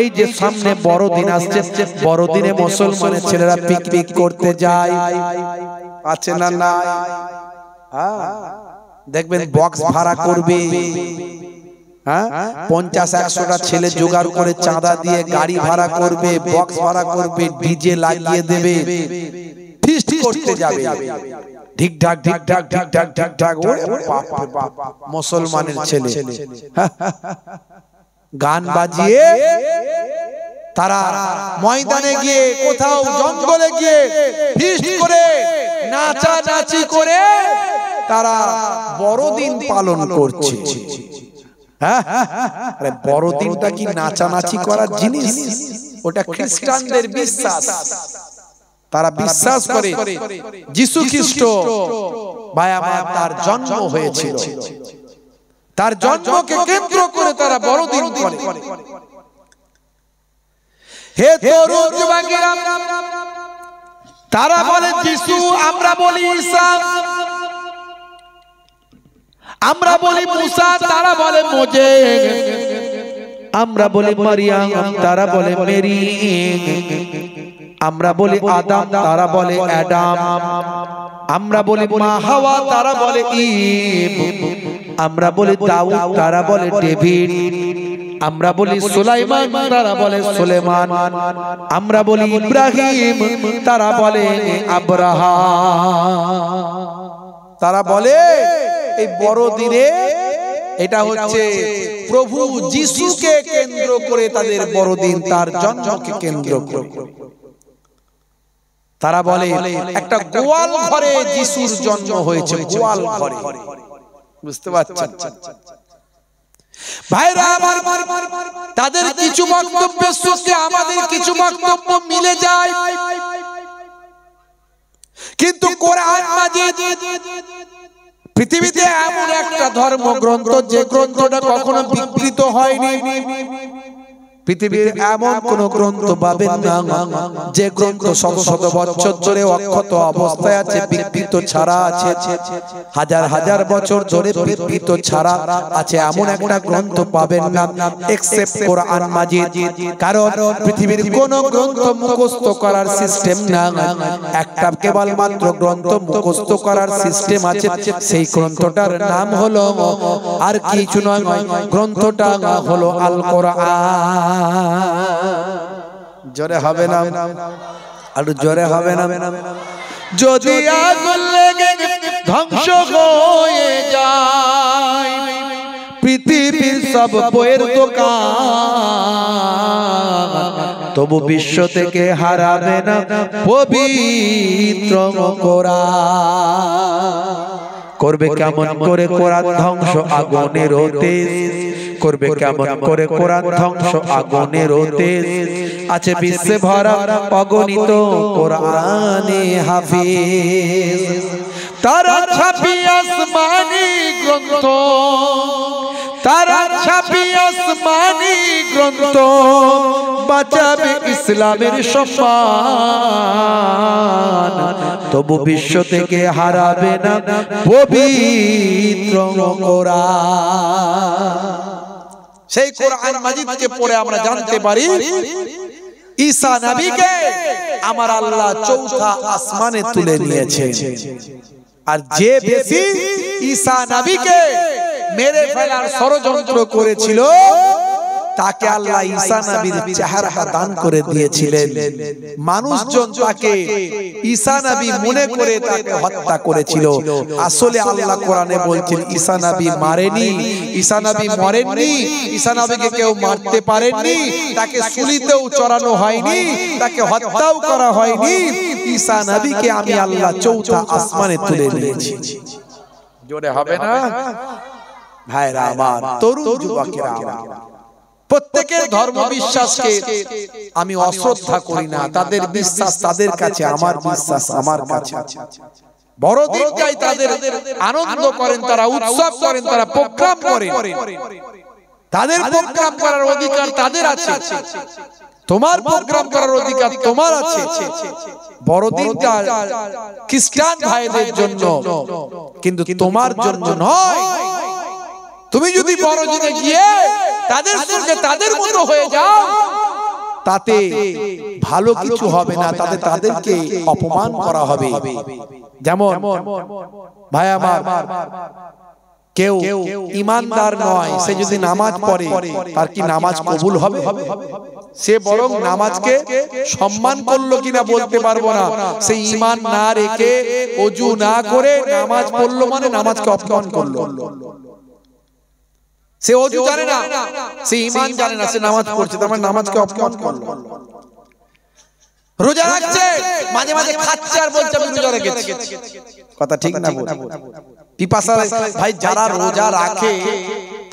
এই যে সামনে বড়দিন আসছে, বড়দিনে মুসলমানের ছেলেরা পিকনিক করতে যায়, আছে না না? দেখবেন বক্স ভাড়া করবে, 50-100টা ছেলে জোগাড় করে চাঁদা দিয়ে গাড়ি ভাড়া করবে, বক্স ভাড়া করবে, ডিজে লাগিয়ে দেবে, ফিস্ট করতে যাবে। ঠিকঠাক ঠিকঠাক ঠিকঠাক ঠিকঠাক, মুসলমানের ছেলে গান বাজিয়ে তারা ময়দানে গিয়ে, কোথাও জঙ্গলে গিয়ে ফিস্ট করে, নাচানাচি করে তারা বড়দিন পালন করছে। আরে বড়দিনটা কি নাচানাচি করার জিনিস? ওটা খ্রিস্টানদের বিশ্বাস। তারা বিশ্বাস করে যিশু খ্রিস্ট ভাই আমার তার জন্ম হয়েছিল, তার জন্মকে কেন্দ্র করে তারা বড়দিন করে। হে তরুণ যুবকেরা, তারা বলে যিশু, আমরা বলি ঈসা, আমরা বলি মুসা, তারা বলে মোজেস, আমরা বলি মারিয়াম, তারা বলে মেরি, আমরা বলি আদম, তারা বলে অ্যাডাম, আমরা বলি মা হাওয়া, তারা বলে ঈভ, আমরা বলি দাউদ, তারা বলে ডেভিড, আমরা বলি সুলাইমান, তারা বলে সুলেমান, আমরা বলি ইব্রাহিম, তারা বলে আব্রাহাম। তারা বলে এই বড়দিনে এটা হচ্ছে প্রভু যিশুকে কেন্দ্র করে তাদের বড়দিন, তার জন্মকে কেন্দ্র করে। তারা বলে একটা গোয়াল ঘরে যিশুর জন্ম হয়েছে, গোয়াল ঘরে। বুঝতে পারছেন ভাইরা আমার? তাদের কিছু বক্তব্যের সঙ্গে আমাদের কিছু বক্তব্য মিলে যায়, কিন্তু কোরআন মাজিদ পৃথিবীতে এমন একটা ধর্মগ্রন্থ যে গ্রন্থটা কখনো বিকৃত হয়নি। পৃথিবীর এমন কোন গ্রন্থ পাবেন না যে গ্রন্থ শত শত বছর ধরে অক্ষত অবস্থায় আছে, বিকৃত ছাড়া আছে, হাজার হাজার বছর ধরে বিকৃত ছাড়া আছে, এমন একটা গ্রন্থ পাবেন না এক্সেপ্ট কোরআন মাজিদ। কারণ পৃথিবীর কোন গ্রন্থ মুখস্থ করার সিস্টেম না, একটা কেবলমাত্র গ্রন্থ মুখস্থ করার সিস্টেম আছে, সেই গ্রন্থটার নাম হলো আর কিছু নয়, গ্রন্থটা হলো আল কোরআন। জোরে হবে না? আর জোরে হবে না? যদি আগুন লেগে ধ্বংস হয়ে যায় পৃথিবীর সব বইয়ের দোকান, তবু বিশ্ব থেকে হারাবে না পবিত্র কোরআন। করবে কেমন করে কোরআন ধ্বংস আগুনের তেজ, করবে কেমন করে কোরআন ধ্বংস আগুনের তেজ, আছে বিশ্বে ভরা অগণিত কোরআনে হাফিজ। তারা ছাপি আসমানি গ্রন্থ, তারা ছাপি আসমানি গ্রন্থ, বাঁচাবে ইসলামের সম্মান, তবু বিশ্ব থেকে হারাবে না পবিত্র কোরআন। সেই কোরআন মাজিদকে পড়ে আমরা জানতে পারি ঈসা নবীকে আমার আল্লাহ চৌথা আসমানে তুলে নিয়েছে। আর যে বেশি ঈসা নবীকে মেরে ফেলার ষড়যন্ত্র করেছিল, তাকে আল্লাহ ঈসা নবীর চেহারাটা দান করে দিয়েছিলেন। মানুষজন তাকে ঈসা নবী মনে করে তাকে হত্যা করেছিল। আসলে আল্লাহ কোরআনে বলছেন ঈসা নবী মারেনি, ঈসা নবী মরেননি, ঈসা নবীকে কেউ মারতে পারেননি, তাকে সূলিতেও চড়ানো হয়নি, তাকে হত্যাও করা হয়নি। ঈসা নবীকে আমি আল্লাহ চৌথা আসমানে তুলে নিয়েছি। জোরে হবে না ভাইরা আমার, তরুণ যুবকেরা আমার? প্রত্যেকের ধর্ম বিশ্বাসকে আমি অশ্রদ্ধা করি না, তাদের বিশ্বাস তাদের কাছে, আমার বিশ্বাস আমার কাছে। বড়দিনটাই তাদের আনন্দ করেন, তারা উৎসব করেন, তারা প্রোগ্রাম করেন, তাদের প্রোগ্রাম করার অধিকার তাদের আছে, তোমার প্রোগ্রাম করার অধিকার তোমার আছে। বড়দিনটা খ্রিস্টান ভাইদের জন্য, কিন্তু তোমার জন্য নয়। তুমি যদি বড়দিনে গিয়ে তাদের সঙ্গে তাদের মতো হয়ে যাও, তাতে ভালো কিছু হবে না, তাতে তাদেরকে অপমান করা হবে। যেমন ভাই আমার, কেউ ইমানদার নয়, সে যদি নামাজ পড়ে তার কি নামাজ কবুল হবে? সে বরং নামাজকে সম্মান করলো কিনা বলতে পারবো না। সে ঈমান না রেখে ওযু না করে নামাজ পড়লো মানে নামাজকে অপমান করলো। সে ওযু জানে না, সে ঈমান জানে না, সে নামাজ পড়ছে, তার মানে নামাজকে অপমান করলো। রোজা রাখছে, মাঝে মাঝে খাচ্ছে আর বলছে আমি রোজা রেখেছি, কথা ঠিক না? পিপাসা ভাই, যারা রোজা রাখে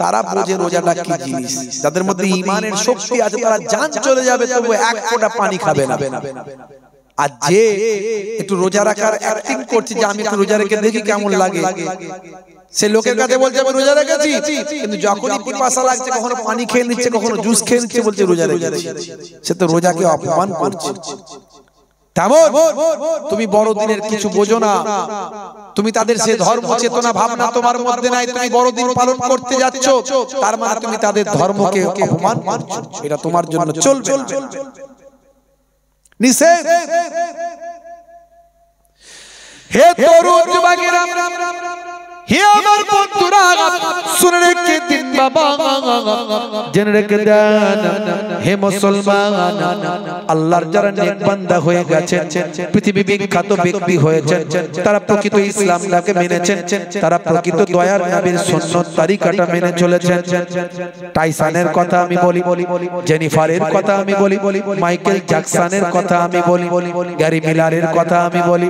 তারা বোঝে রোজাটা কি জিনিস। যাদের মধ্যে ঈমানের শক্তি আছে তারা জান চলে যাবে তবু এক ফোঁটা পানি খাবে না। আর যে একটু রোজা রাখার অ্যাক্টিং করছে যে আমি একটু রোজা রেখে দেখি কেমন লাগে, সে লোকের কাছে বলছে আমি রোজা রেখেছি, কিন্তু যখনই পিপাসা লাগছে কখনো পানি খেয়ে নিচ্ছে, কখনো জুস খেয়ে নিচ্ছে, বলছে রোজা রেখেছি। সে তো রোজাকে অপমান করছে। তেমন তুমি বড়দিনের কিছু বোঝো না, তুমি তাদের সে ধর্ম চেতনা ভাবনা তোমার মধ্যে নাই, তুমি বড়দিন পালন করতে যাচ্ছ, তার মানে তুমি তাদের ধর্মকে অপমান করছো। এটা তোমার জন্য চলবে না, নিষেধ। হে তরুণ যুবকেরা, হে আমার বন্ধুরা, শুনে রেখে দিন বাবা, জেনে রেখে দেন হে মুসলমান, আল্লাহর যারা নেক বান্দা হয়ে গেছেন, পৃথিবী বিখ্যাত ব্যক্তি হয়েছেন, তারা প্রকৃত ইসলামটাকে মেনেছেন, তারা প্রকৃত দয়ার নবীর সুন্নাত তরিকাটা মেনে চলেছেন। টাইসনের কথা আমি বলি, জেনিফারের কথা আমি বলি, মাইকেল জ্যাকসনের কথা আমি বলি, গ্যারি মিলারের কথা আমি বলি,